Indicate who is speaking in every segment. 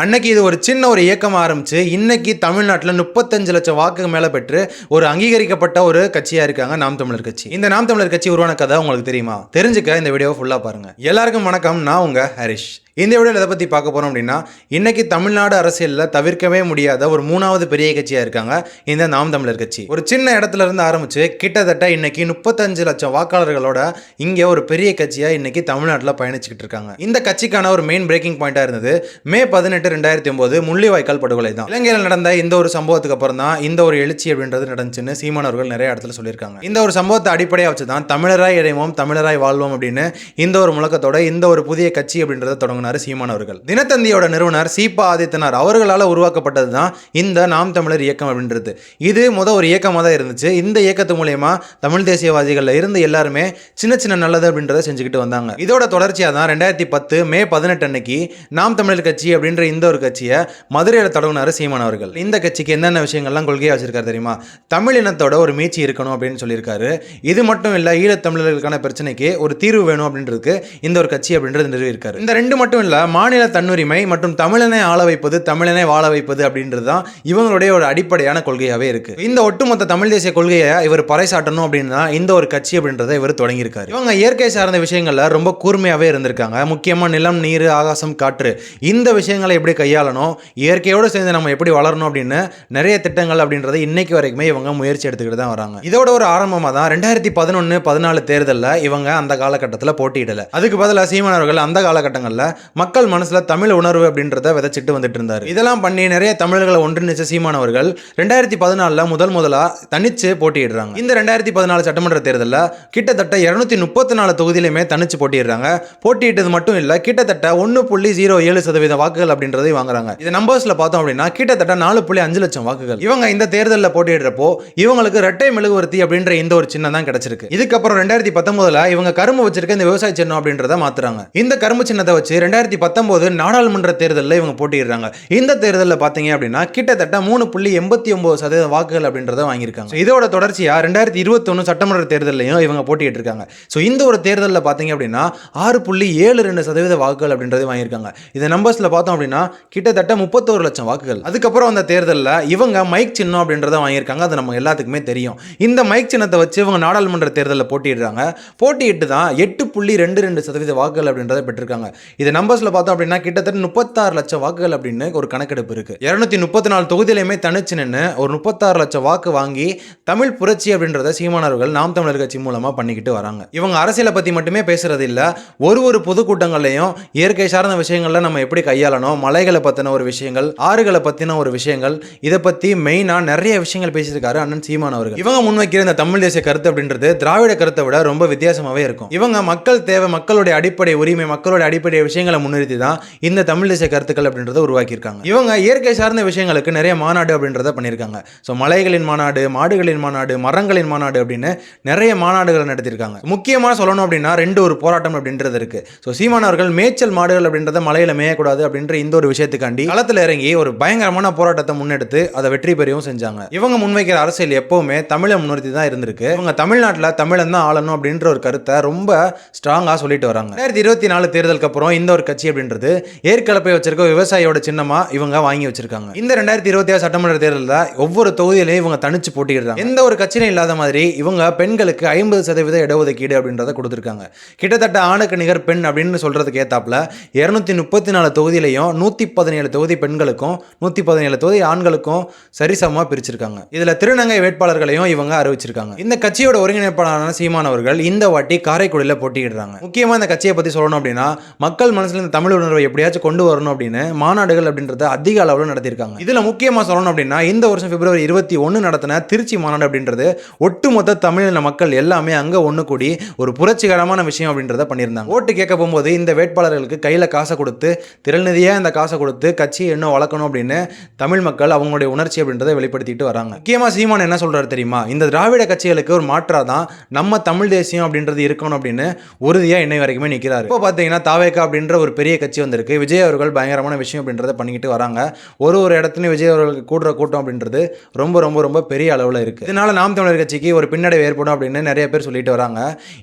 Speaker 1: அன்னைக்கு இது ஒரு சின்ன ஒரு இயக்கம் ஆரம்பிச்சு இன்னைக்கு தமிழ்நாட்டில் 35 லட்சம் வாக்கு மேலே பெற்று ஒரு அங்கீகரிக்கப்பட்ட ஒரு கட்சியாக இருக்காங்க நாம் தமிழர் கட்சி. இந்த நாம் தமிழர் கட்சி உருவான கதை உங்களுக்கு தெரியுமா? தெரிஞ்சுக்க இந்த வீடியோவை ஃபுல்லாக பாருங்க. எல்லாருக்கும் வணக்கம், நான் உங்க ஹரிஷ். இந்த வீடியோவில் எதை பற்றி பார்க்க போகிறோம் அப்படின்னா, இன்னைக்கு தமிழ்நாடு அரசியலில் தவிர்க்கவே முடியாத ஒரு மூணாவது பெரிய கட்சியாக இருக்காங்க இந்த நாம் தமிழர் கட்சி. ஒரு சின்ன இடத்துல இருந்து ஆரம்பிச்சு கிட்டத்தட்ட இன்னைக்கு 35 லட்சம் வாக்காளர்களோட இங்கே ஒரு பெரிய கட்சியாக இன்னைக்கு தமிழ்நாட்டில் பயணிச்சுக்கிட்டு இருக்காங்க. இந்த கட்சிக்கான ஒரு மெயின் பிரேக்கிங் பாயிண்டாக இருந்தது மே 18 2009 முள்ளிவாய்க்கால் படுகொலை தான். இலங்கையில் நடந்த இந்த ஒரு சம்பவத்துக்கு அப்புறம் தான் இந்த ஒரு எழுச்சி அப்படின்றது நடந்துச்சுன்னு சீமான் அவர்கள் நிறைய இடத்துல சொல்லியிருக்காங்க. இந்த ஒரு சம்பவத்தை அடிப்படையாக வச்சு தான் தமிழராய் இறைவோம் தமிழராய் வாழ்வோம் அப்படின்னு இந்த ஒரு முழக்கத்தோட இந்த ஒரு புதிய கட்சி அப்படின்றத தொடங்கினார் சீமான் அவர்கள். தினத்தந்தியோட நிறுவனர் சீபா ஆதித்தனார் அவர்களால் உருவாக்கப்பட்டது தான் இந்த நாம் தமிழர் இயக்கம் அப்படின்றது. இது ஒரு இயக்கமாக தான் இருந்துச்சு. இந்த இயக்கத்து மூலயமா தமிழ் தேசியவாதிகள்ல இருந்து எல்லாருமே சின்ன சின்ன நல்லது அப்படின்றத செஞ்சுக்கிட்டு வந்தாங்க. இதோட தொடர்ச்சியாக தான் 2010 மே 18 அன்னைக்கு நாம் தமிழர் கட்சி அப்படின்ற இந்த ஒரு கட்சியை மதுரையில் தொடங்கினார் சீமான் அவர்கள். இந்த கட்சிக்கு என்னென்ன விஷயங்கள்லாம் கொள்கையாக வச்சிருக்காரு தெரியுமா? தமிழ் இனத்தோட ஒரு மீட்சி இருக்கணும் அப்படின்னு சொல்லியிருக்காரு. இது மட்டும் இல்லை, ஈழத்தமிழர்களுக்கான பிரச்சனைக்கு ஒரு தீர்வு வேணும் அப்படின்றதுக்கு இந்த ஒரு கட்சி அப்படின்றது நிறுவியிருக்காரு. இந்த ரெண்டு மட்டும் இல்லை, மாநில தன்னுரிமை மற்றும் தமிழனை ஆள வைப்பது தமிழனை வாழ வைப்பது அப்படின்றது தான் இவங்களுடைய ஒரு அடிப்படையான கொள்கையாகவே இருக்கு. இந்த ஒட்டுமொத்த தமிழ் தேசிய கொள்கையை இவர் பறைசாட்டணும் அப்படின்னா இந்த ஒரு கட்சி அப்படின்றத இவர் தொடங்கியிருக்காரு. இவங்க இயற்கை சார்ந்த விஷயங்கள்ல ரொம்ப கூர்மையாகவே இருந்திருக்காங்க. முக்கியமாக நிலம், நீர், ஆகாசம், காற்று இந்த விஷயங்களை எப்படி கையாளணும், இயற்கையோடு சேர்ந்து நம்ம எப்படி வளரணும் அப்படின்னு நிறைய திட்டங்கள் அப்படின்றத இன்னைக்கு வரைக்குமே இவங்க முயற்சி எடுத்துக்கிட்டு தான் வராங்க. இதோட ஒரு ஆரம்பமாக தான் 2011-14 தேர்தலில் இவங்க அந்த காலகட்டத்தில் போட்டியிடல. அதுக்கு பதிலாக சீமான் அவர்கள் அந்த காலகட்டங்களில் மக்கள் மனசுல தமிழ் உணர்வு அப்படின்றத விதைச்சிட்டு வந்துட்டு இருந்தார். இதெல்லாம் பண்ணி நிறைய தமிழர்களை ஒன்றிணைச்ச சீமான் அவர்கள் 2014 முதலா தனிச்சு போட்டியிடுறாங்க. இந்த 2014 சட்டமன்ற தேர்தலில் கிட்டத்தட்ட 234 தொகுதியிலுமே தனிச்சு போட்டியிடுறாங்க. போட்டியிட்டது மட்டும் இல்லை, கிட்டத்தட்ட 1.07% வாக்குகள் அப்படின்றதை வாங்குறாங்க. இது நம்பர்ஸ்ல பார்த்தோம் அப்படின்னா கிட்டத்தட்ட 4.5 லட்சம் வாக்குகள். இவங்க இந்த தேர்தலில் போட்டியிடுறப்போ இவங்களுக்கு இரட்டை மெழுகுவர்த்தி அப்படின்ற இந்த ஒரு சின்னம் தான் கிடைச்சிருக்கு. இதுக்கப்புறம் 2019 இவங்க கரும்பு வச்சிருக்க இந்த விவசாய சின்னம் அப்படின்றத மாத்துறாங்க. இந்த கரும்பு சின்னத்தை வச்சு 2019 நாடாளுமன்ற தேர்தலில் இவங்க போட்டியிடுறாங்க. இந்த தேர்தலில் பார்த்தீங்க அப்படின்னா கிட்டத்தட்ட 3.89% வாக்குகள் அப்படின்றத வாங்கியிருக்காங்க. இதோட தொடர்ச்சியா 2021 சட்டமன்ற தேர்தலையும் இவங்க போட்டியிட்டு இருக்காங்க. இந்த ஒரு தேர்தலில் பார்த்தீங்க அப்படின்னா 6.72% வாக்குகள் அப்படின்றத வாங்கியிருக்காங்க. இந்த நம்பர்ஸ்ல பார்த்தோம் அப்படின்னா கிட்டத்தட்ட 31 லட்சம் வாக்குகள். அதுக்கப்புறம் அந்த தேர்தலில் இவங்க மைக் சின்னம் அப்படின்றத வாங்கியிருக்காங்க. அது நம்ம எல்லாத்துக்குமே தெரியும். இந்த மைக் சின்னத்தை வச்சு இவங்க நாடாளுமன்ற தேர்தலில் போட்டியிடுறாங்க. போட்டியிட்டு தான் 8.22% வாக்குகள் அப்படின்றத பெற்றிருக்காங்க. இது நம்பர்ஸ்ல பார்த்தோம் அப்படின்னா கிட்டத்தட்ட 36 லட்சம் வாக்குகள் அப்படின்னு ஒரு கணக்கெடுப்பு இருக்கு. 234 தொகுதியிலுமே தனிச்சு நின்று ஒரு 36 லட்சம் வாக்கு வாங்கி தமிழ் புரட்சி அப்படின்றத சீமானவர்கள் நாம் தமிழர் கட்சி மூலமா பண்ணிக்கிட்டு வராங்க. இவங்க அரசியலை பத்தி மட்டுமே பேசுறது இல்ல, ஒரு பொதுக்கூட்டங்களையும் இயற்கை சார்ந்த விஷயங்கள்ல நம்ம எப்படி கையாளணும், மலைகளை பத்தின ஒரு விஷயங்கள், ஆறுகளை பத்தின ஒரு விஷயங்கள், இதை பத்தி மெயினா நிறைய விஷயங்கள் பேசியிருக்காரு அண்ணன் சீமான் அவர்கள். இவங்க முன்வைக்கிற இந்த தமிழ் தேசிய கருத்து அப்படின்றது திராவிட கருத்தை விட ரொம்ப வித்தியாசமாவே இருக்கும். இவங்க மக்கள் தேவை, மக்களுடைய அடிப்படை உரிமை, மக்களுடைய அடிப்படை விஷயங்களை முன்னிறுத்தி தான் இந்த தமிழ் தேசிய கருத்துக்கள் அப்படின்றத உருவாக்கியிருக்காங்க. இவங்க இயற்கை சார்ந்த விஷயங்களுக்கு நிறைய மாநாடு அப்படின்றத பண்ணியிருக்காங்க. மலைகளின் மாநாடு, மாடுகளின் மாநாடு, மரங்களின் மாநாடு அப்படின்னு நிறைய மாநாடுகளை நடத்தியிருக்காங்க. முக்கியமாக சொல்லணும் அப்படின்னா ஒரு போராட்டம் அப்படின்றது இருக்கு. சீமான் அவர்கள் மேய்ச்சல் மாடுகள் அப்படின்றத மலையில மேயக்கூடாது அப்படின்ற இந்த ஒரு விஷயத்துக்காண்டி களத்தில் இறங்கி ஒரு பயங்கரமான போராட்டத்தை முன்னெடுத்து அதை வெற்றி பெறவும் செஞ்சாங்க. இவங்க முன்வைக்கிற அரசியல் எப்பவுமே தமிழை முன்னிறுத்தி தான் இருந்திருக்கு. இவங்க தமிழ்நாட்டில் தமிழன் தான் ஆளணும் அப்படின்ற ஒரு கருத்தை ரொம்ப ஸ்ட்ராங்கா சொல்லிட்டு வராங்க. 2024 தேர்தலுக்கு அப்புறம் இந்த ஒரு கட்சி அப்படின்றது ஏற்கலப்பை வச்சிருக்க விவசாயியோட சின்னமா இவங்க வாங்கி வச்சிருக்காங்க. இந்த 2026 சட்டமன்ற தேர்தலில் ஒவ்வொரு தொகுதியிலையும் இவங்க தனிச்சு போட்டியிடுறாங்க. எந்த ஒரு கட்சியும் இல்லாத மாதிரி இவங்க பெண்களுக்கு 50% இடஒதுக்கீடு அப்படின்றத கொடுத்திருக்காங்க. கிட்டத்தட்ட ஆணுக்கு நிகர் பெண் அப்படின்னு சொல்றதுக்கு ஏத்தாப்புல 234 தொகுதியிலையும் 117 தொகுதி பெண்களுக்கும் 117 தொகுதி ஆண்களுக்கும் சரிசமமா பிரிச்சிருக்காங்க. இதுல திருநங்கை வேட்பாளர்களையும் இவங்க அறிவிச்சிருக்காங்க. இந்த கட்சியோட ஒருங்கிணைப்பாளரான சீமான் அவர்கள் இந்த வாட்டி காரைக்குடியில் போட்டியிடுறாங்க. முக்கியமா இந்த கட்சியை பத்தி சொல்லணும் அப்படின்னா மக்கள் மனசுல இந்த தமிழ் உணர்வை எப்படியாச்சும் கொண்டு வரணும் அப்படின்னு மாநாடுகள் அப்படின்றத அதிக அளவில் நடத்தியிருக்காங்க. இதுல முக்கியமா சொல்லணும் அப்படின்னா இந்த வருஷம் பிப்ரவரி 21 நடத்தின திருச்சி மாநாடு அப்படின்றது ஒட்டுமொத்த தமிழின மக்கள் எல்லாமே அங்க ஒண்ணு கூடி ஒரு புரட்சிகரமான விஷயம் அப்படின்றத பண்ணியிருந்தாங்க. ஓட்டு கேட்க போகும்போது இந்த வேட்பாளர்களுக்கு கையில காசை கொடுத்து திரள்நிதியா இந்த காசை கொடுத்து கட்சியை இன்னும் வளர்க்கணும் அப்படின்னு தமிழ் மக்கள் அவங்களுடைய உணர்ச்சி அப்படின்றத வெளிப்படுத்திட்டு வராங்க. முக்கியமா சீமான் என்ன சொல்றாரு தெரியுமா? இந்த திராவிட கட்சிகளுக்கு ஒரு மாற்றாதான் நம்ம தமிழ் தேசியம் அப்படின்றது இருக்கணும் அப்படின்னு உறுதியா இன்னை வரைக்குமே நிற்கிறாரு. இப்போ பார்த்தீங்கன்னா தாவேகா அப்படின்ற அப்படின்ற ஒரு பெரிய கட்சி வந்திருக்கு. விஜய் அவர்கள் பயங்கரமான விஷயம் அப்படின்றத பண்ணிக்கிட்டு வராங்க. ஒரு இடத்துலையும் விஜய் அவர்களுக்கு கூடுற கூட்டம் அப்படின்றது ரொம்ப ரொம்ப ரொம்ப பெரிய அளவில் இருக்குது. இதனால நாம் தமிழர் கட்சிக்கு ஒரு பின்னடைவு ஏற்படும் அப்படின்னு நிறைய பேர் சொல்லிட்டு வராங்க.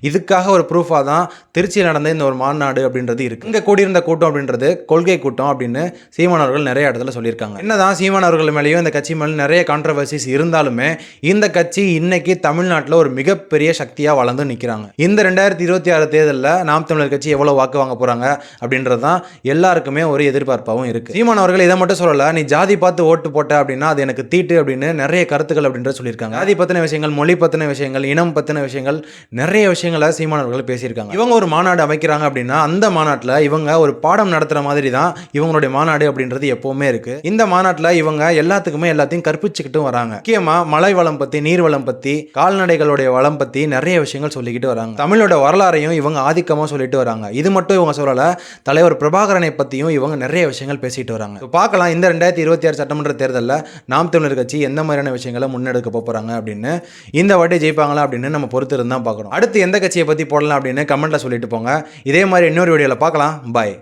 Speaker 1: இதுக்காக ஒரு ப்ரூஃபாக தான் திருச்சியில் நடந்த இந்த ஒரு மாநாடு அப்படின்றது இருக்கு. இங்கே கூடியிருந்த கூட்டம் அப்படின்றது கொள்கை கூட்டம் அப்படின்னு சீமான் அவர்கள் நிறைய இடத்துல சொல்லியிருக்காங்க. என்னதான் சீமான் அவர்கள் மேலேயும் இந்த கட்சி மேலே நிறைய கான்ட்ரவர்சிஸ் இருந்தாலுமே இந்த கட்சி இன்னைக்கு தமிழ்நாட்டில் ஒரு மிகப்பெரிய சக்தியாக வளர்ந்து நிற்கிறாங்க. இந்த 2026 தேர்தலில் நாம் தமிழர் கட்சி எவ்வளோ வாக்கு வாங்க போகிறாங்க அப்படின்றது தான் எல்லாருக்குமே ஒரு எதிர்பார்ப்பாகவும் இருக்குது. சீமான் அவர்கள் இதை மட்டும் சொல்லலை, நீ ஜாதி பார்த்து ஓட்டு போட்ட அப்படின்னா அது எனக்கு தீட்டு அப்படின்னு நிறைய கருத்துக்கள் அப்படின்ற சொல்லியிருக்காங்க. ஜாதி பற்றின விஷயங்கள், மொழி பற்றின விஷயங்கள், இனம் பற்றின விஷயங்கள், நிறைய விஷயங்களை சீமான் அவர்கள் பேசியிருக்காங்க. இவங்க ஒரு மாநாடு அமைக்கிறாங்க அப்படின்னா அந்த மாநாட்டில் இவங்க ஒரு பாடம் நடத்துகிற மாதிரி தான் இவங்களுடைய மாநாடு அப்படின்றது எப்போவுமே இருக்குது. இந்த மாநாட்டில் இவங்க எல்லாத்துக்குமே எல்லாத்தையும் கற்பிச்சுக்கிட்டும் வராங்க. முக்கியமாக மழை வளம் பற்றி, நீர் வளம் பற்றி, கால்நடைகளுடைய வளம் பற்றி நிறைய விஷயங்கள் சொல்லிக்கிட்டு வராங்க. தமிழோட வரலாறையும் இவங்க ஆதிக்கமாக சொல்லிட்டு வராங்க. இது மட்டும் இவங்க சொல்லலை, தலைவர் பிரபாகரனை பற்றியும் இவங்க நிறைய விஷயங்கள் பேசிட்டு வராங்க. பார்க்கலாம் இந்த 2026 சட்டமன்ற தேர்தலில் நாம் தமிழர் கட்சி எந்த மாதிரியான விஷயங்களை முன்னெடுக்க போகிறாங்க அப்படின்னு. இந்த வாட்டி ஜெயிப்பாங்களா அப்படின்னு நம்ம பொறுத்து இருந்தால் பார்க்கணும். அடுத்து எந்த கட்சியை பற்றி போடலாம் அப்படின்னு கமெண்ட்டில் சொல்லிட்டு போங்க. இதே மாதிரி இன்னொரு வீடியோவில் பார்க்கலாம். பாய்.